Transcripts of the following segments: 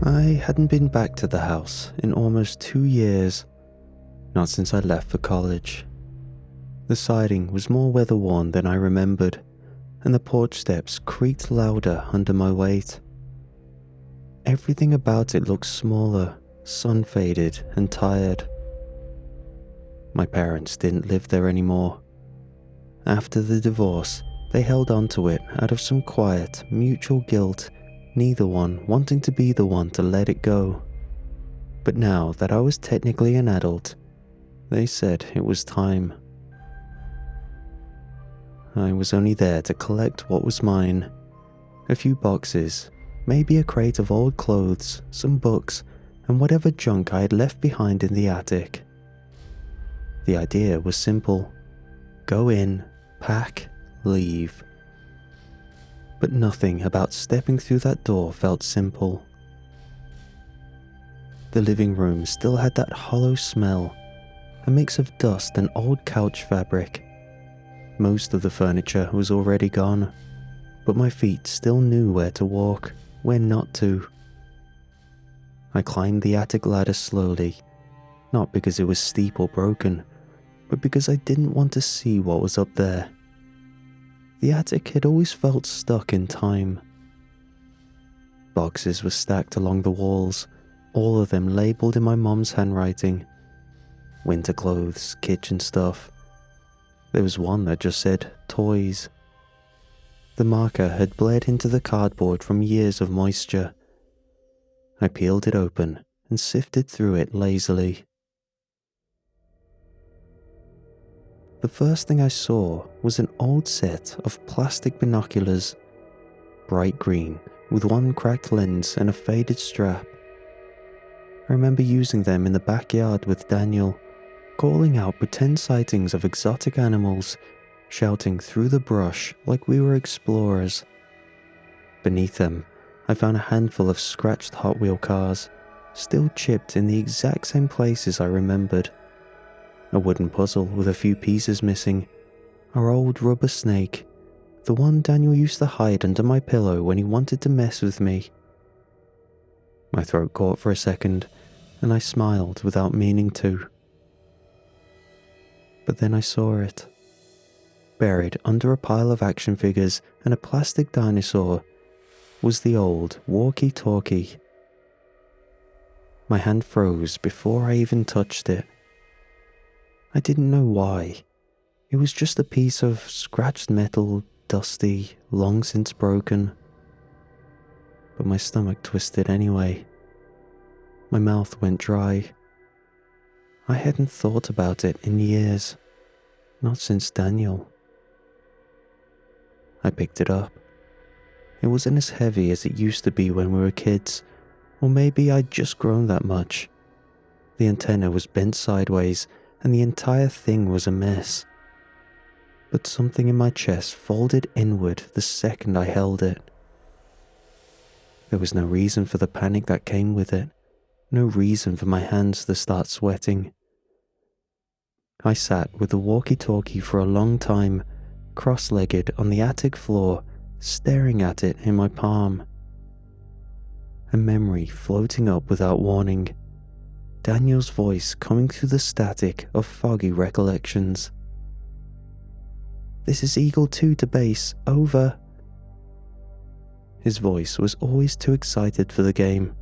I hadn't been back to the house in almost 2 years, not since I left for college. The siding was more weather-worn than I remembered, and the porch steps creaked louder under my weight. Everything about it looked smaller, sun-faded and tired. My parents didn't live there anymore. After the divorce, they held on to it out of some quiet, mutual guilt, neither one wanting to be the one to let it go. But now that I was technically an adult, they said it was time. I was only there to collect what was mine. A few boxes, maybe a crate of old clothes, some books, and whatever junk I had left behind in the attic. The idea was simple. Go in, pack, leave. But nothing about stepping through that door felt simple. The living room still had that hollow smell, a mix of dust and old couch fabric. Most of the furniture was already gone, but my feet still knew where to walk, where not to. I climbed the attic ladder slowly, not because it was steep or broken, but because I didn't want to see what was up there. The attic had always felt stuck in time. Boxes were stacked along the walls, all of them labelled in my mom's handwriting. Winter clothes, kitchen stuff. There was one that just said, toys. The marker had bled into the cardboard from years of moisture. I peeled it open and sifted through it lazily. The first thing I saw was an old set of plastic binoculars, bright green with one cracked lens and a faded strap. I remember using them in the backyard with Daniel, calling out pretend sightings of exotic animals, shouting through the brush like we were explorers. Beneath them, I found a handful of scratched Hot Wheel cars, still chipped in the exact same places I remembered. A wooden puzzle with a few pieces missing, our old rubber snake, the one Daniel used to hide under my pillow when he wanted to mess with me. My throat caught for a second, and I smiled without meaning to. But then I saw it. Buried under a pile of action figures and a plastic dinosaur was the old walkie-talkie. My hand froze before I even touched it. I didn't know why. It was just a piece of scratched metal, dusty, long since broken. But my stomach twisted anyway. My mouth went dry. I hadn't thought about it in years, not since Daniel. I picked it up. It wasn't as heavy as it used to be when we were kids, or maybe I'd just grown that much. The antenna was bent sideways, and the entire thing was a mess. But something in my chest folded inward the second I held it. There was no reason for the panic that came with it, no reason for my hands to start sweating. I sat with the walkie-talkie for a long time, cross-legged on the attic floor, staring at it in my palm. A memory floating up without warning. Daniel's voice coming through the static of foggy recollections. "This is Eagle 2 to base, over." His voice was always too excited for the game.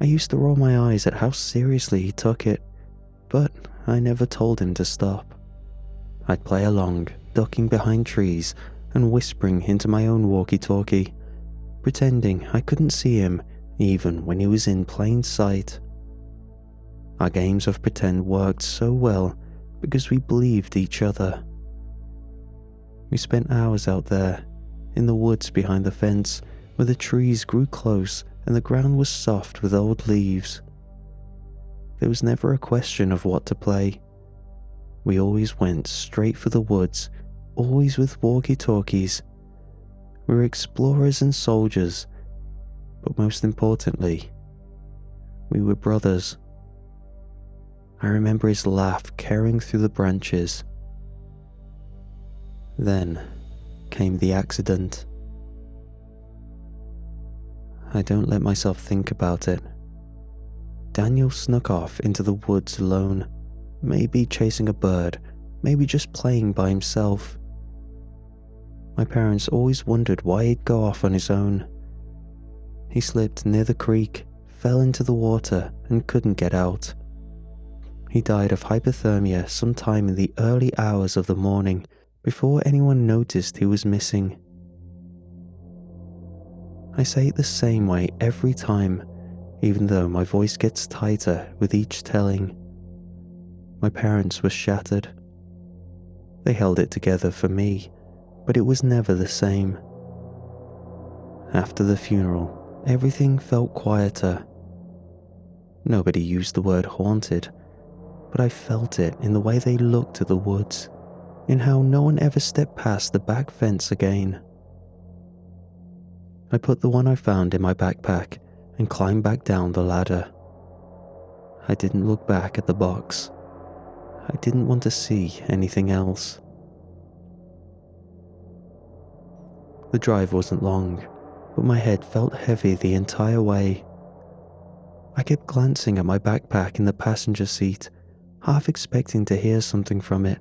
I used to roll my eyes at how seriously he took it, but I never told him to stop. I'd play along, ducking behind trees and whispering into my own walkie-talkie, pretending I couldn't see him even when he was in plain sight. Our games of pretend worked so well because we believed each other. We spent hours out there, in the woods behind the fence, where the trees grew close and the ground was soft with old leaves. There was never a question of what to play. We always went straight for the woods, always with walkie-talkies. We were explorers and soldiers, but most importantly, we were brothers. I remember his laugh carrying through the branches. Then came the accident. I don't let myself think about it. Daniel snuck off into the woods alone, maybe chasing a bird, maybe just playing by himself. My parents always wondered why he'd go off on his own. He slipped near the creek, fell into the water, and couldn't get out. He died of hypothermia sometime in the early hours of the morning before anyone noticed he was missing. I say it the same way every time, even though my voice gets tighter with each telling. My parents were shattered. They held it together for me, but it was never the same. After the funeral, everything felt quieter. Nobody used the word haunted, but I felt it in the way they looked at the woods, in how no one ever stepped past the back fence again. I put the one I found in my backpack and climbed back down the ladder. I didn't look back at the box. I didn't want to see anything else. The drive wasn't long, but my head felt heavy the entire way. I kept glancing at my backpack in the passenger seat, half expecting to hear something from it.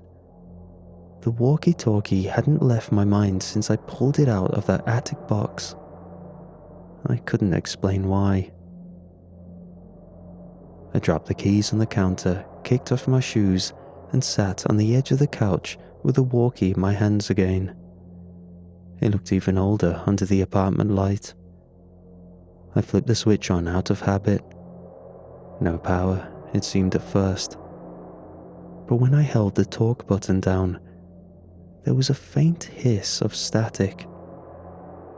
The walkie-talkie hadn't left my mind since I pulled it out of that attic box. I couldn't explain why. I dropped the keys on the counter, kicked off my shoes, and sat on the edge of the couch with the walkie in my hands again. It looked even older under the apartment light. I flipped the switch on out of habit. No power, it seemed at first. But when I held the talk button down, there was a faint hiss of static.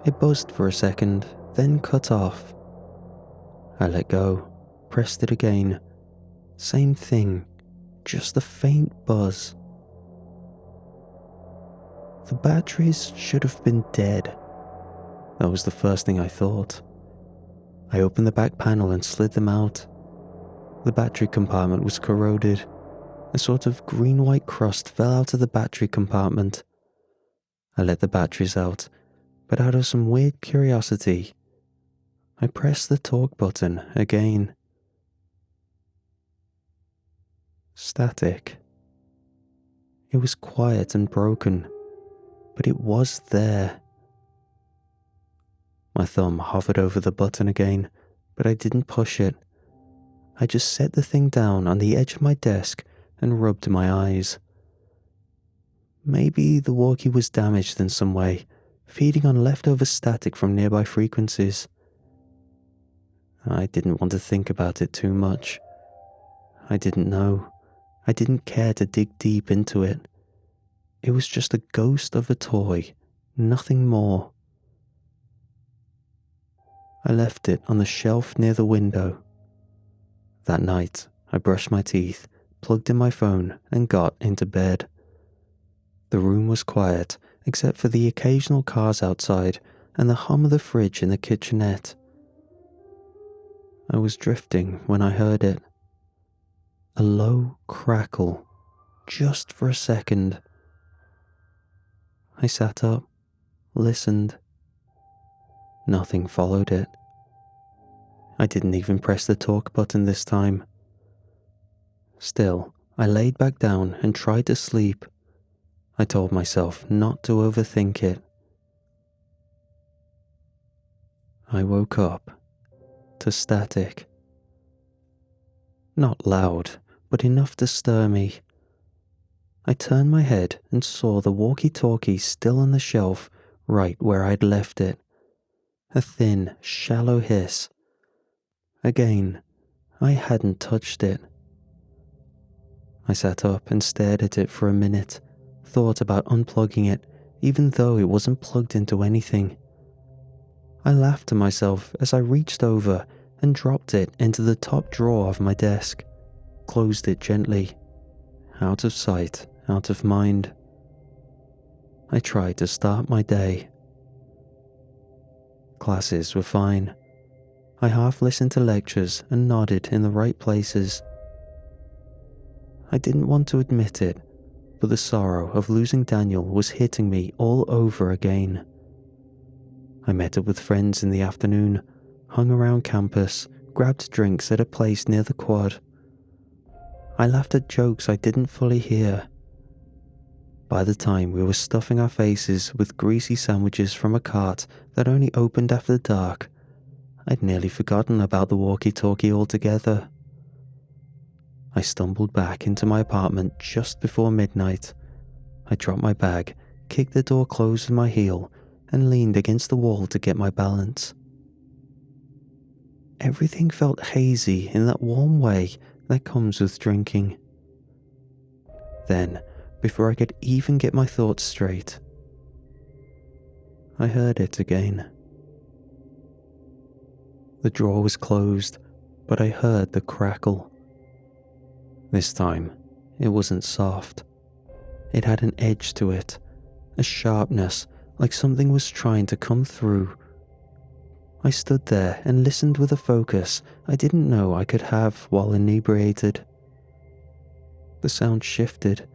It buzzed for a second, then cut off. I let go, pressed it again. Same thing, just a faint buzz. The batteries should have been dead. That was the first thing I thought. I opened the back panel and slid them out. The battery compartment was corroded. A sort of green-white crust fell out of the battery compartment. I let the batteries out, but out of some weird curiosity, I pressed the talk button again. Static. It was quiet and broken, but it was there. My thumb hovered over the button again, but I didn't push it. I just set the thing down on the edge of my desk and rubbed my eyes. Maybe the walkie was damaged in some way, feeding on leftover static from nearby frequencies. I didn't want to think about it too much. I didn't know. I didn't care to dig deep into it. It was just a ghost of a toy, nothing more. I left it on the shelf near the window. That night, I brushed my teeth, plugged in my phone, and got into bed. The room was quiet, except for the occasional cars outside and the hum of the fridge in the kitchenette. I was drifting when I heard it. A low crackle, just for a second. I sat up, listened. Nothing followed it. I didn't even press the talk button this time. Still, I laid back down and tried to sleep. I told myself not to overthink it. I woke up to static. Not loud, but enough to stir me. I turned my head and saw the walkie-talkie still on the shelf right where I'd left it. A thin, shallow hiss. Again, I hadn't touched it. I sat up and stared at it for a minute, thought about unplugging it, even though it wasn't plugged into anything. I laughed to myself as I reached over and dropped it into the top drawer of my desk, closed it gently. Out of sight, out of mind. I tried to start my day. Classes were fine. I half listened to lectures and nodded in the right places. I didn't want to admit it, but the sorrow of losing Daniel was hitting me all over again. I met up with friends in the afternoon, hung around campus, grabbed drinks at a place near the quad. I laughed at jokes I didn't fully hear. By the time we were stuffing our faces with greasy sandwiches from a cart that only opened after dark, I'd nearly forgotten about the walkie-talkie altogether. I stumbled back into my apartment just before midnight. I dropped my bag, kicked the door closed with my heel, and leaned against the wall to get my balance. Everything felt hazy in that warm way that comes with drinking. Then, before I could even get my thoughts straight, I heard it again. The drawer was closed, but I heard the crackle. This time, it wasn't soft. It had an edge to it, a sharpness, like something was trying to come through. I stood there and listened with a focus I didn't know I could have while inebriated. The sound shifted.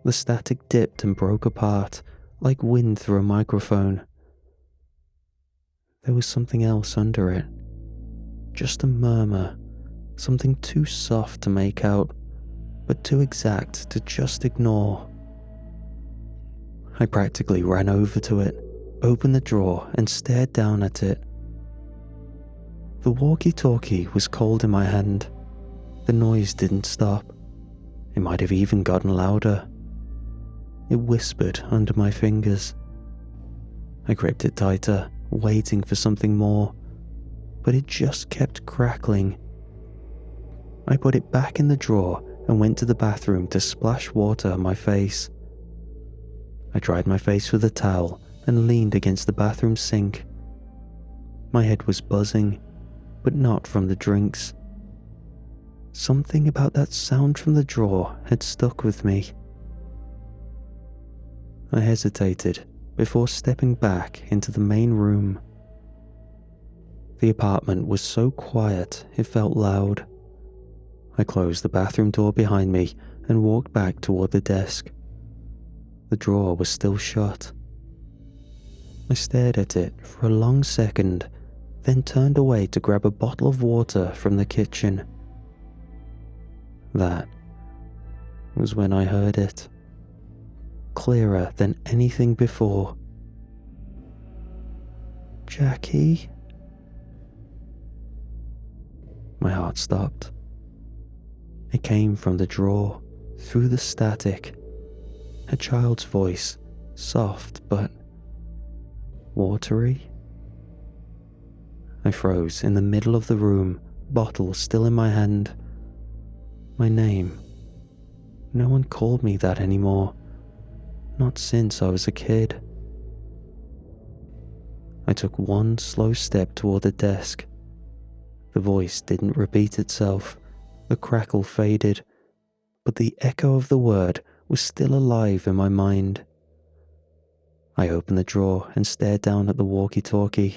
The static dipped and broke apart, like wind through a microphone. There was something else under it. Just a murmur, something too soft to make out, but too exact to just ignore. I practically ran over to it, opened the drawer, and stared down at it. The walkie-talkie was cold in my hand. The noise didn't stop. It might have even gotten louder. It whispered under my fingers. I gripped it tighter, waiting for something more, but it just kept crackling. I put it back in the drawer and went to the bathroom to splash water on my face. I dried my face with a towel and leaned against the bathroom sink. My head was buzzing, but not from the drinks. Something about that sound from the drawer had stuck with me. I hesitated before stepping back into the main room. The apartment was so quiet it felt loud. I closed the bathroom door behind me and walked back toward the desk. The drawer was still shut. I stared at it for a long second, then turned away to grab a bottle of water from the kitchen. That was when I heard it. Clearer than anything before. "Jackie?" My heart stopped. It came from the drawer, through the static. A child's voice, soft but watery. I froze in the middle of the room, bottle still in my hand. My name. No one called me that anymore. Not since I was a kid. I took one slow step toward the desk. The voice didn't repeat itself. The crackle faded, but the echo of the word was still alive in my mind. I opened the drawer and stared down at the walkie-talkie.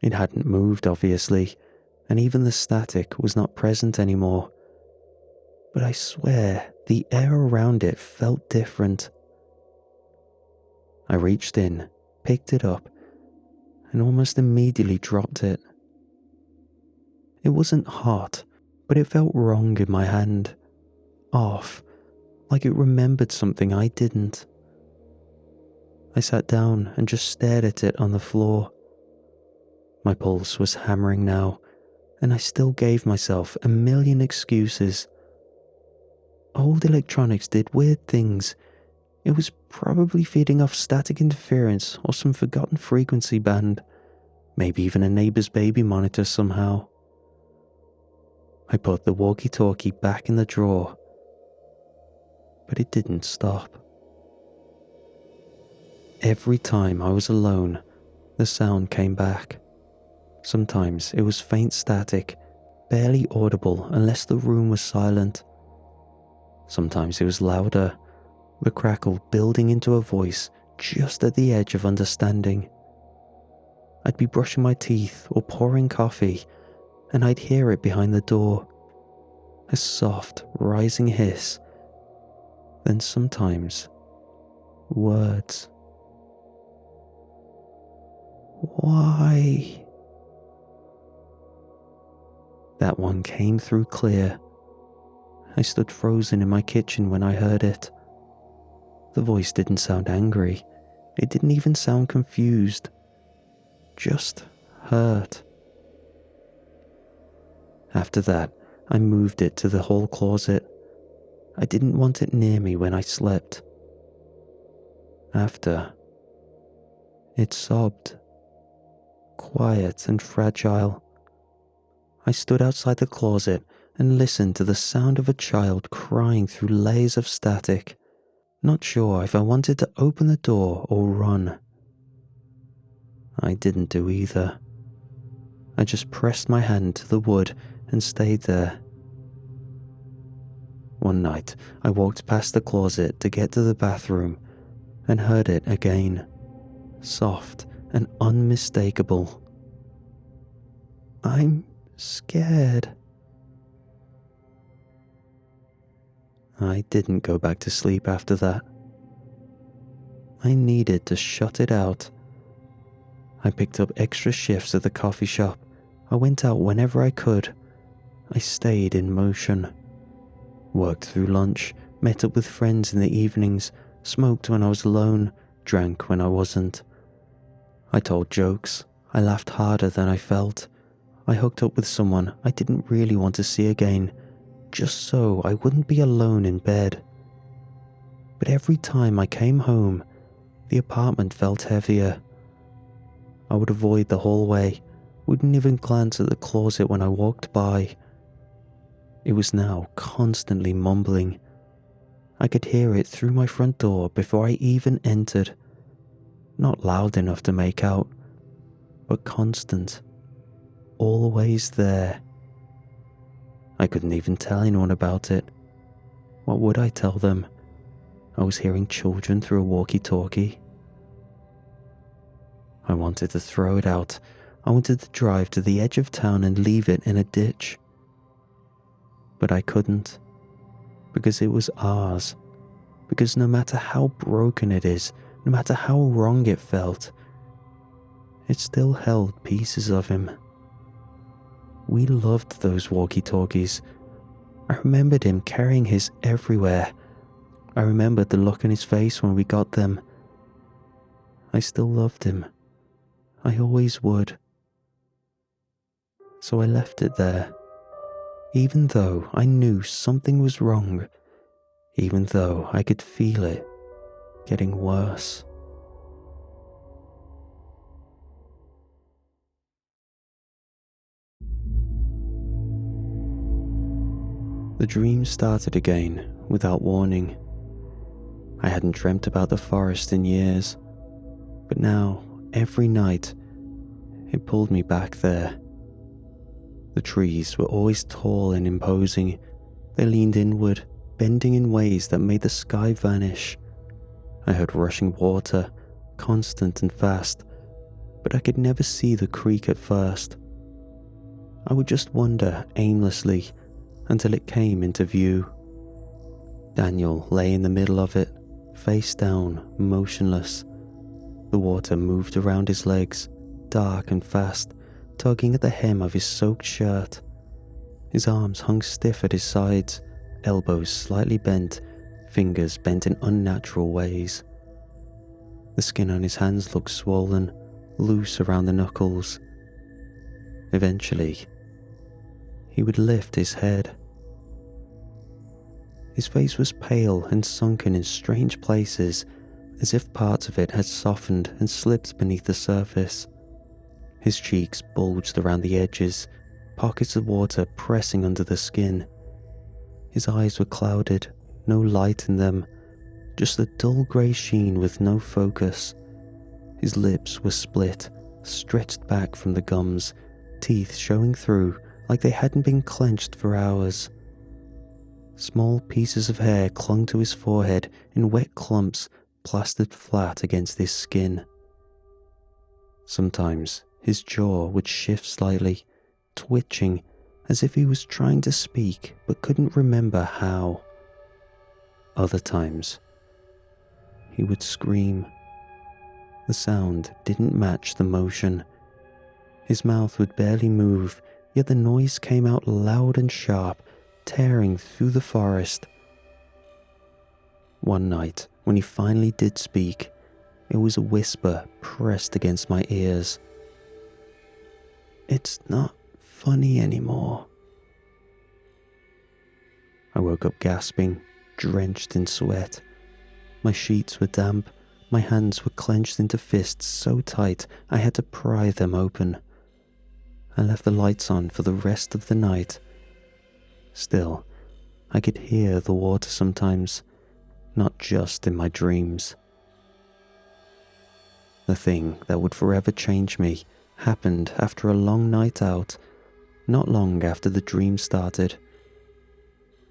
It hadn't moved, obviously, and even the static was not present anymore. But I swear the air around it felt different. I reached in, picked it up, and almost immediately dropped it. It wasn't hot, but it felt wrong in my hand. Off, like it remembered something I didn't. I sat down and just stared at it on the floor. My pulse was hammering now, and I still gave myself a million excuses. Old electronics did weird things. It was probably feeding off static interference or some forgotten frequency band, maybe even a neighbor's baby monitor somehow. I put the walkie-talkie back in the drawer, but it didn't stop. Every time I was alone, the sound came back. Sometimes it was faint static, barely audible unless the room was silent. Sometimes it was louder, the crackle building into a voice just at the edge of understanding. I'd be brushing my teeth or pouring coffee, and I'd hear it behind the door. A soft, rising hiss. Then sometimes, words. "Why?" That one came through clear. I stood frozen in my kitchen when I heard it. The voice didn't sound angry. It didn't even sound confused. Just hurt. After that, I moved it to the hall closet. I didn't want it near me when I slept. After, it sobbed. Quiet and fragile. I stood outside the closet and listened to the sound of a child crying through layers of static, not sure if I wanted to open the door or run. I didn't do either. I just pressed my hand to the wood and stayed there. One night, I walked past the closet to get to the bathroom and heard it again, soft and unmistakable. I'm scared. I didn't go back to sleep after that. I needed to shut it out. I picked up extra shifts at the coffee shop. I went out whenever I could. I stayed in motion. Worked through lunch, met up with friends in the evenings, smoked when I was alone, drank when I wasn't. I told jokes. I laughed harder than I felt. I hooked up with someone I didn't really want to see again, just so I wouldn't be alone in bed. But every time I came home, the apartment felt heavier. I would avoid the hallway, wouldn't even glance at the closet when I walked by. It was now constantly mumbling. I could hear it through my front door before I even entered. Not loud enough to make out, but constant. Always there. I couldn't even tell anyone about it. What would I tell them? I was hearing children through a walkie-talkie. I wanted to throw it out. I wanted to drive to the edge of town and leave it in a ditch. But I couldn't, because it was ours. Because no matter how broken it is, no matter how wrong it felt, it still held pieces of him. We loved those walkie-talkies. I remembered him carrying his everywhere. I remembered the look on his face when we got them. I still loved him. I always would. So I left it there. Even though I knew something was wrong, even though I could feel it getting worse. The dream started again without warning. I hadn't dreamt about the forest in years, but now, every night, it pulled me back there. The trees were always tall and imposing. They leaned inward, bending in ways that made the sky vanish. I heard rushing water, constant and fast, but I could never see the creek at first. I would just wander aimlessly until it came into view. Daniel lay in the middle of it, face down, motionless. The water moved around his legs, dark and fast, tugging at the hem of his soaked shirt. His arms hung stiff at his sides, elbows slightly bent, fingers bent in unnatural ways. The skin on his hands looked swollen, loose around the knuckles. Eventually, he would lift his head. His face was pale and sunken in strange places, as if parts of it had softened and slipped beneath the surface. His cheeks bulged around the edges, pockets of water pressing under the skin. His eyes were clouded, no light in them, just a dull grey sheen with no focus. His lips were split, stretched back from the gums, teeth showing through like they hadn't been clenched for hours. Small pieces of hair clung to his forehead in wet clumps plastered flat against his skin. Sometimes his jaw would shift slightly, twitching as if he was trying to speak but couldn't remember how. Other times, he would scream. The sound didn't match the motion. His mouth would barely move, yet the noise came out loud and sharp, tearing through the forest. One night, when he finally did speak, it was a whisper pressed against my ears. "It's not funny anymore." I woke up gasping, drenched in sweat. My sheets were damp, my hands were clenched into fists so tight I had to pry them open. I left the lights on for the rest of the night. Still, I could hear the water sometimes, not just in my dreams. The thing that would forever change me happened after a long night out, not long after the dream started.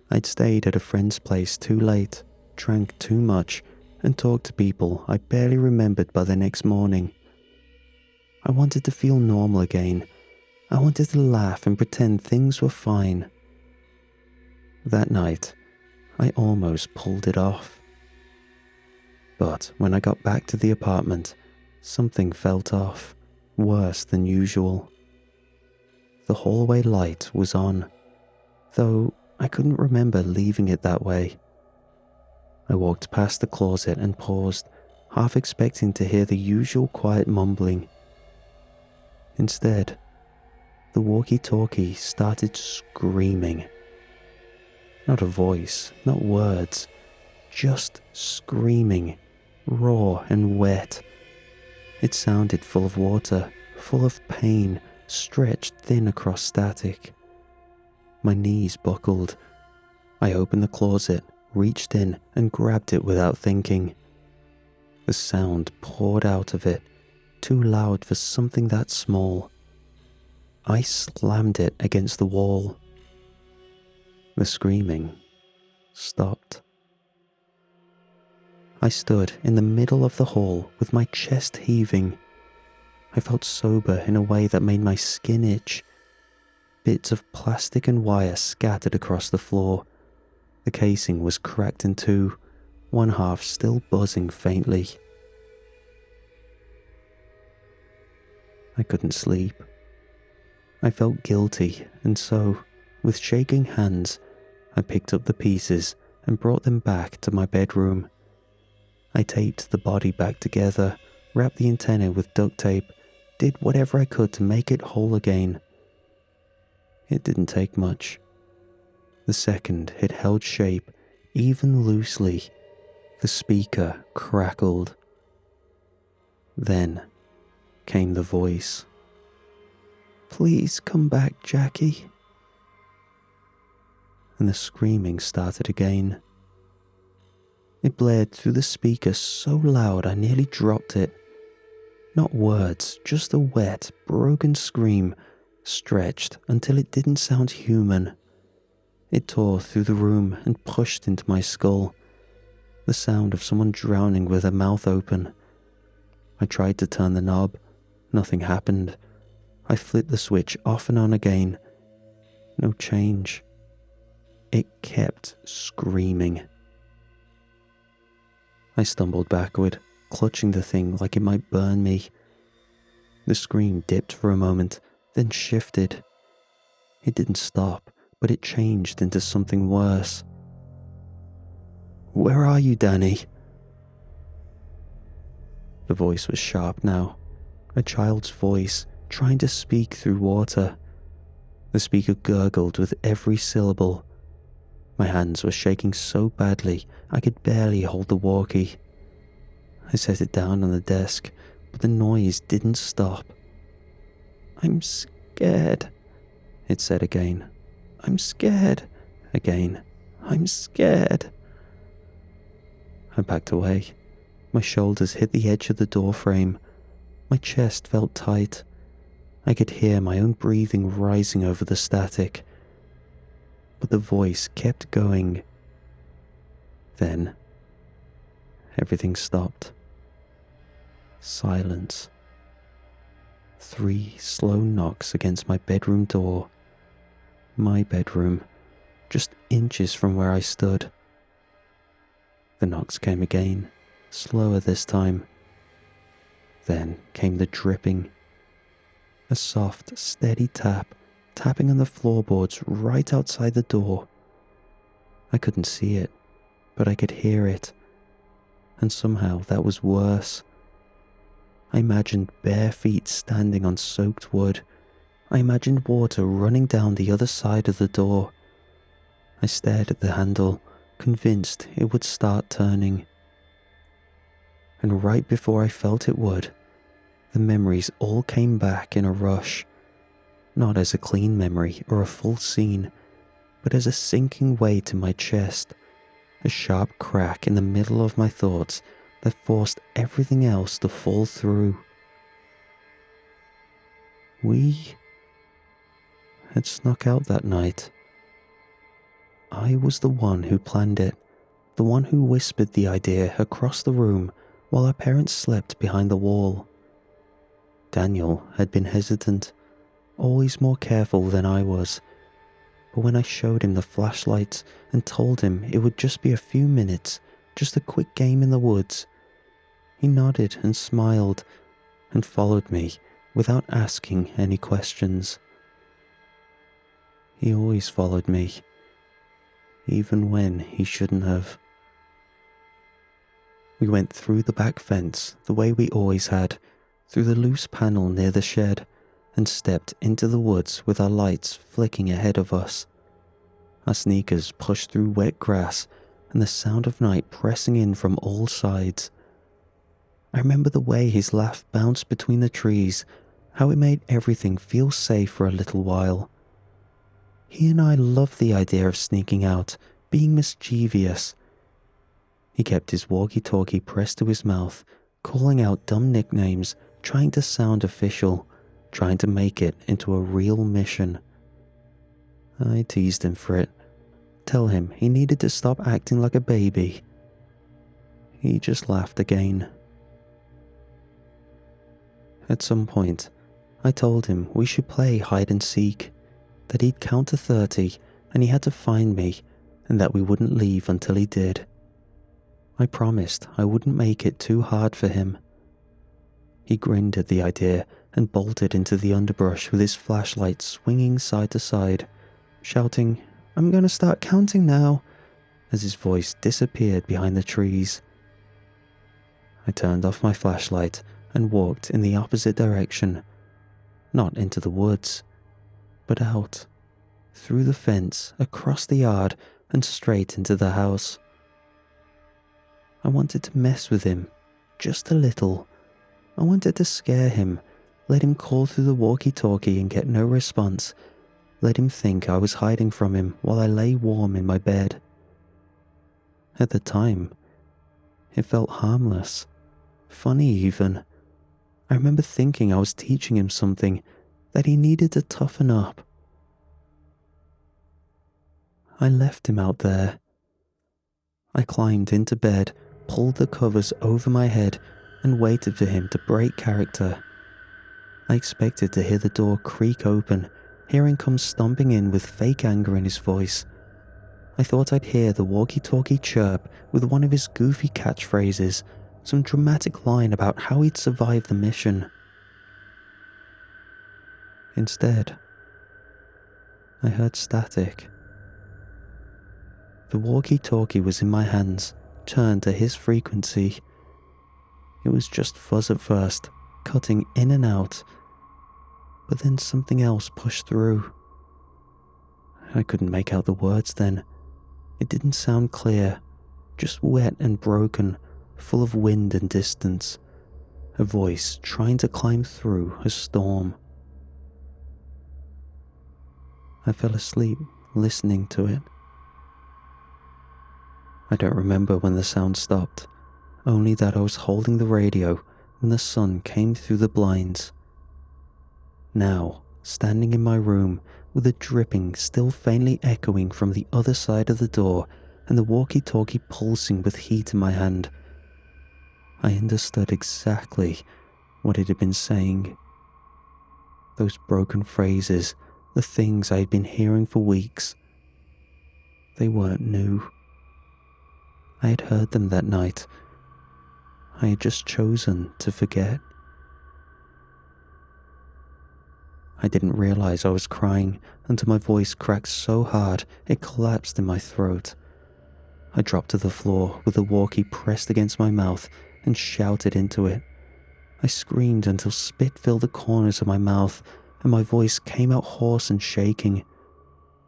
I'd stayed at a friend's place too late, drank too much, and talked to people I barely remembered by the next morning. I wanted to feel normal again. I wanted to laugh and pretend things were fine. That night, I almost pulled it off. But when I got back to the apartment, something felt off, worse than usual. The hallway light was on, though I couldn't remember leaving it that way. I walked past the closet and paused, half expecting to hear the usual quiet mumbling. Instead, the walkie-talkie started screaming. Not a voice, not words, just screaming, raw and wet. It sounded full of water, full of pain, stretched thin across static. My knees buckled. I opened the closet, reached in, and grabbed it without thinking. The sound poured out of it, too loud for something that small. I slammed it against the wall. The screaming stopped. I stood in the middle of the hall with my chest heaving. I felt sober in a way that made my skin itch. Bits of plastic and wire scattered across the floor. The casing was cracked in two, one half still buzzing faintly. I couldn't sleep. I felt guilty, and so, with shaking hands, I picked up the pieces and brought them back to my bedroom. I taped the body back together, wrapped the antenna with duct tape, did whatever I could to make it whole again. It didn't take much. The second it held shape, even loosely, the speaker crackled. Then came the voice. "Please come back, Jackie." And the screaming started again. It blared through the speaker so loud I nearly dropped it. Not words, just a wet, broken scream, stretched until it didn't sound human. It tore through the room and pushed into my skull. The sound of someone drowning with their mouth open. I tried to turn the knob. Nothing happened. I flipped the switch off and on again. No change. It kept screaming. I stumbled backward, clutching the thing like it might burn me. The scream dipped for a moment, then shifted. It didn't stop, but it changed into something worse. "Where are you, Danny?" The voice was sharp now, a child's voice trying to speak through water. The speaker gurgled with every syllable. My hands were shaking so badly I could barely hold the walkie. I set it down on the desk, but the noise didn't stop. "I'm scared," it said again. "I'm scared." Again. "I'm scared." I backed away. My shoulders hit the edge of the door frame. My chest felt tight. I could hear my own breathing rising over the static. But the voice kept going. Then, everything stopped. Silence. 3 slow knocks against my bedroom door. My bedroom, just inches from where I stood. The knocks came again, slower this time. Then came the dripping. A soft, steady tap, tapping on the floorboards right outside the door. I couldn't see it, but I could hear it, and somehow that was worse. I imagined bare feet standing on soaked wood. I imagined water running down the other side of the door. I stared at the handle, convinced it would start turning. And right before I felt it would, the memories all came back in a rush. Not as a clean memory or a full scene, but as a sinking weight in my chest, a sharp crack in the middle of my thoughts that forced everything else to fall through. We had snuck out that night. I was the one who planned it, the one who whispered the idea across the room while our parents slept behind the wall. Daniel had been hesitant, always more careful than I was, but when I showed him the flashlights and told him it would just be a few minutes, just a quick game in the woods, he nodded and smiled and followed me without asking any questions. He always followed me, even when he shouldn't have. We went through the back fence the way we always had, through the loose panel near the shed, and stepped into the woods with our lights flicking ahead of us. Our sneakers pushed through wet grass and the sound of night pressing in from all sides. I remember the way his laugh bounced between the trees, how it made everything feel safe for a little while. He and I loved the idea of sneaking out, being mischievous. He kept his walkie-talkie pressed to his mouth, calling out dumb nicknames, trying to sound official, trying to make it into a real mission. I teased him for it, tell him he needed to stop acting like a baby. He just laughed again. At some point, I told him we should play hide and seek, that he'd count to 30 and he had to find me, and that we wouldn't leave until he did. I promised I wouldn't make it too hard for him. He grinned at the idea and bolted into the underbrush with his flashlight swinging side to side, shouting, "I'm going to start counting now," as his voice disappeared behind the trees. I turned off my flashlight and walked in the opposite direction, not into the woods, but out, through the fence, across the yard, and straight into the house. I wanted to mess with him, just a little. I wanted to scare him, let him call through the walkie-talkie and get no response, let him think I was hiding from him while I lay warm in my bed. At the time, it felt harmless, funny even. I remember thinking I was teaching him something, that he needed to toughen up. I left him out there. I climbed into bed, pulled the covers over my head, and waited for him to break character. I expected to hear the door creak open, hear him come stomping in with fake anger in his voice. I thought I'd hear the walkie-talkie chirp with one of his goofy catchphrases, some dramatic line about how he'd survived the mission. Instead, I heard static. The walkie-talkie was in my hands, turned to his frequency. It was just fuzz at first, cutting in and out, but then something else pushed through. I couldn't make out the words then. It didn't sound clear, just wet and broken, full of wind and distance. A voice trying to climb through a storm. I fell asleep listening to it. I don't remember when the sound stopped, only that I was holding the radio when the sun came through the blinds. Now, standing in my room with the dripping still faintly echoing from the other side of the door and the walkie-talkie pulsing with heat in my hand, I understood exactly what it had been saying. Those broken phrases, the things I had been hearing for weeks. They weren't new. I had heard them that night. I had just chosen to forget. I didn't realize I was crying until my voice cracked so hard it collapsed in my throat. I dropped to the floor with the walkie pressed against my mouth and shouted into it. I screamed until spit filled the corners of my mouth and my voice came out hoarse and shaking.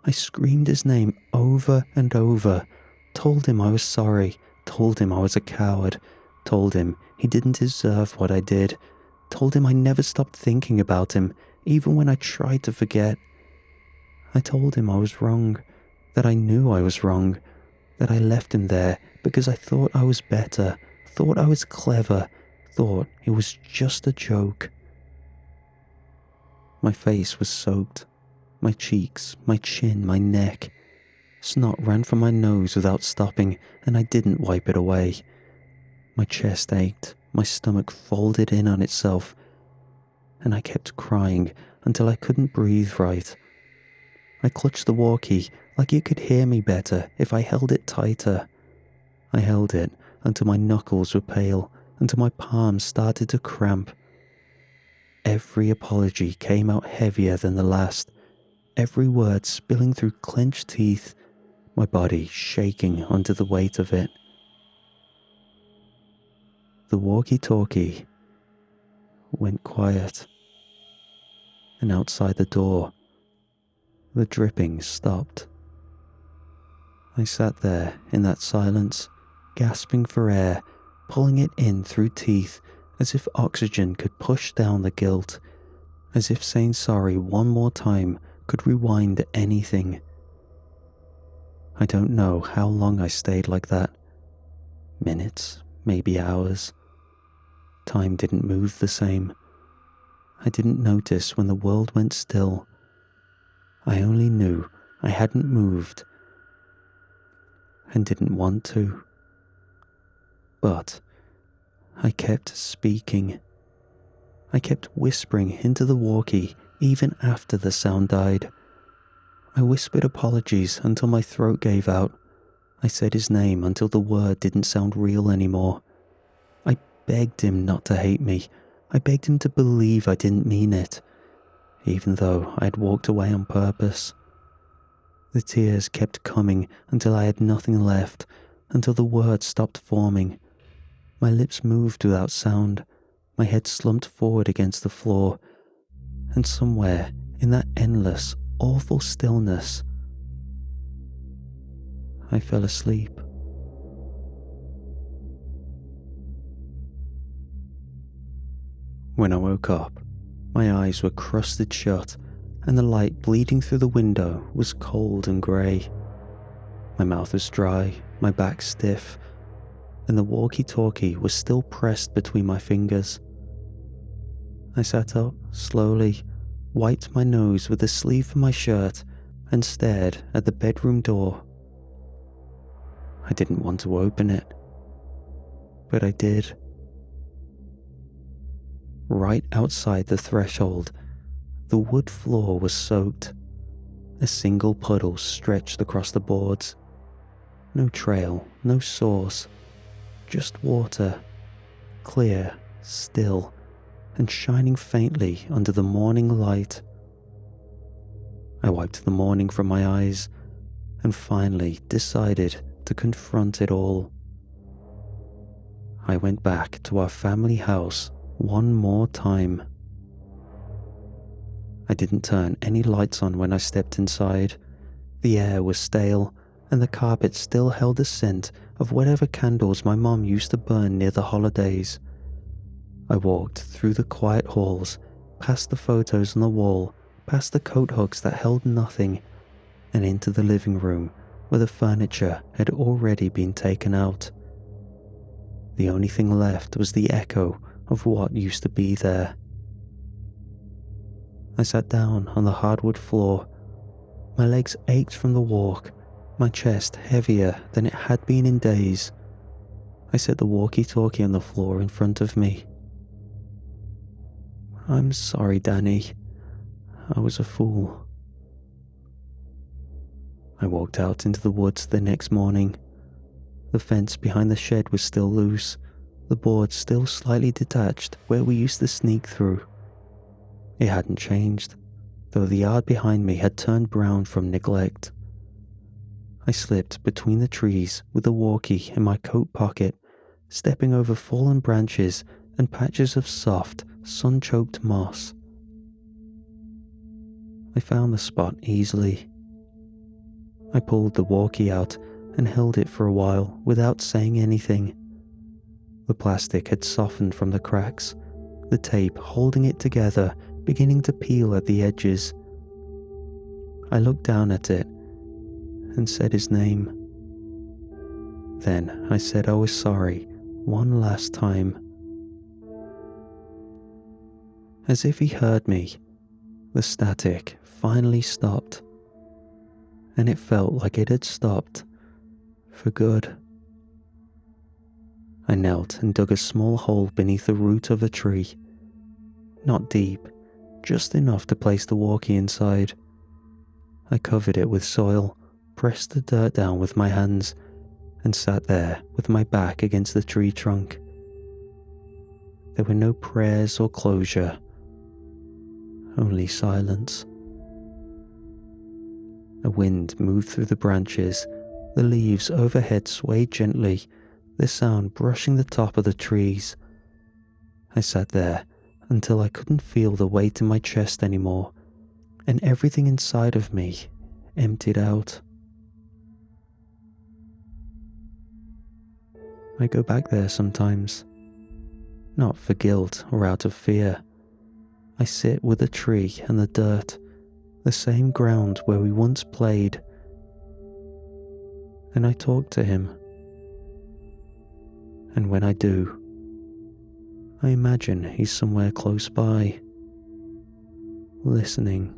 I screamed his name over and over, told him I was sorry, told him I was a coward, told him he didn't deserve what I did, told him I never stopped thinking about him, even when I tried to forget. I told him I was wrong, that I knew I was wrong, that I left him there because I thought I was better, thought I was clever, thought it was just a joke. My face was soaked. My cheeks, my chin, my neck. Snot ran from my nose without stopping, and I didn't wipe it away. My chest ached, my stomach folded in on itself, and I kept crying until I couldn't breathe right. I clutched the walkie like it could hear me better if I held it tighter. I held it until my knuckles were pale, until my palms started to cramp. Every apology came out heavier than the last, every word spilling through clenched teeth, my body shaking under the weight of it. The walkie-talkie went quiet, and outside the door, the dripping stopped. I sat there in that silence, gasping for air, pulling it in through teeth as if oxygen could push down the guilt, as if saying sorry one more time could rewind anything. I don't know how long I stayed like that. Minutes, maybe hours. Time didn't move the same. I didn't notice when the world went still. I only knew I hadn't moved and didn't want to. But I kept speaking. I kept whispering into the walkie even after the sound died. I whispered apologies until my throat gave out. I said his name until the word didn't sound real anymore. I begged him not to hate me. I begged him to believe I didn't mean it, even though I had walked away on purpose. The tears kept coming until I had nothing left, until the words stopped forming. My lips moved without sound. My head slumped forward against the floor, and somewhere in that endless, awful stillness, I fell asleep. When I woke up, my eyes were crusted shut, and the light bleeding through the window was cold and grey. My mouth was dry, my back stiff, and the walkie-talkie was still pressed between my fingers. I sat up slowly, wiped my nose with the sleeve of my shirt, and stared at the bedroom door. I didn't want to open it, but I did. Right outside the threshold, the wood floor was soaked. A single puddle stretched across the boards. No trail, no source, just water, clear, still, and shining faintly under the morning light. I wiped the morning from my eyes and finally decided to confront it all. I went back to our family house one more time. I didn't turn any lights on when I stepped inside. The air was stale, and the carpet still held the scent of whatever candles my mom used to burn near the holidays. I walked through the quiet halls, past the photos on the wall, past the coat hooks that held nothing, and into the living room where the furniture had already been taken out. The only thing left was the echo of what used to be there. I sat down on the hardwood floor. My legs ached from the walk, my chest heavier than it had been in days. I set the walkie-talkie on the floor in front of me. "I'm sorry, Danny. I was a fool." I walked out into the woods the next morning. The fence behind the shed was still loose, the boards still slightly detached where we used to sneak through. It hadn't changed. though the yard behind me had turned brown from neglect. I slipped between the trees with the walkie in my coat pocket, stepping over fallen branches and patches of soft, sun-choked moss. I found the spot easily. I pulled the walkie out and held it for a while without saying anything. The plastic had softened from the cracks, the tape holding it together beginning to peel at the edges. I looked down at it and said his name. Then I said I was sorry one last time. As if he heard me, the static finally stopped, and it felt like it had stopped for good. I knelt and dug a small hole beneath the root of a tree. Not deep, just enough to place the walkie inside. I covered it with soil, pressed the dirt down with my hands, and sat there with my back against the tree trunk. There were no prayers or closure, only silence. A wind moved through the branches, the leaves overhead swayed gently, the sound brushing the top of the trees. I sat there until I couldn't feel the weight in my chest anymore, and everything inside of me emptied out. I go back there sometimes, not for guilt or out of fear. I sit with the tree and the dirt, the same ground where we once played, and I talk to him. And when I do, I imagine he's somewhere close by, listening.